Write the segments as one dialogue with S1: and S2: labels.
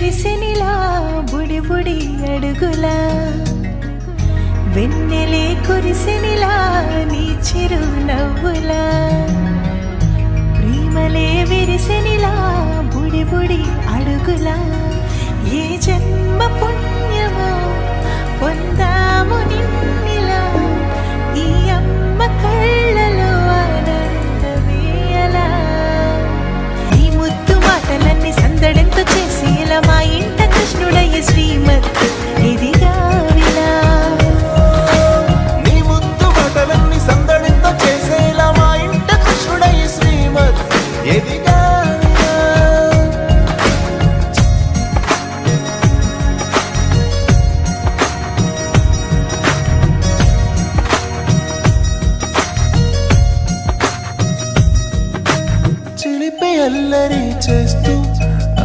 S1: విరిసెనిలా బుడి బుడి అడుగుల వెన్నెలే కురిసెనిలా నీ చిరు నవ్వుల ప్రేమలే విరిసెనిలా బుడి బుడి అడుగుల ఏ జన్మ పుణ్యమో పొందాము నిన్నిలా ఈ అమ్మ కళ్ళలో ఆనందమేయలా ఈ ముద్దు మాటలన్నీ సందడెంతో చేసేలా మా ఇంట కృష్ణుడయ్య శ్రీమత్ ఎదిగావిలా
S2: నీ ముద్దు మాటలన్నీ సందడెంతో చేసేలా మా ఇంట కృష్ణుడయ్య శ్రీమత్ ఎదిగావిలా చిలిపి అల్లరి చేస్తూ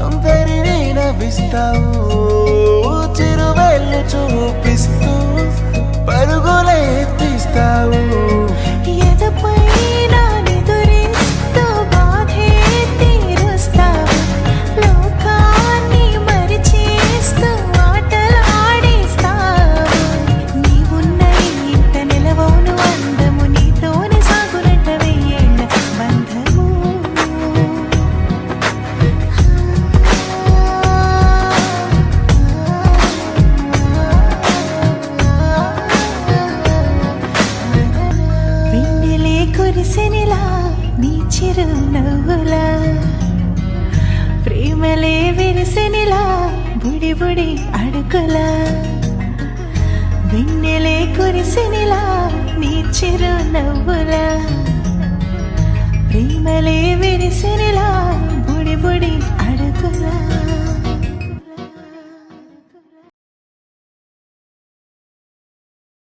S2: అందరినీ నవ్విస్తావు చిరువేళ్ళు చూపిస్తూ పరుగులే తీస్తావు
S1: ఎదపైన నిదురిస్తూ బాధే తీరుస్తావు లోకాన్ని మరిచేస్తూ ఆటలాడిస్తావు నీవున్న ఇంత నిలవోను అందము నీతోనే సాగునట్ట వెయ్యేళ్ళ బంధము వెన్నెలే కురిసెనిలా నీ చిరు నవ్వుల ప్రేమలే విరిసెనిలా బుడి బుడి అడుగుల వెన్నెలే కురిసెనిలా నీ చిరు నవ్వుల ప్రేమలే విరిసెనిలా బుడి బుడి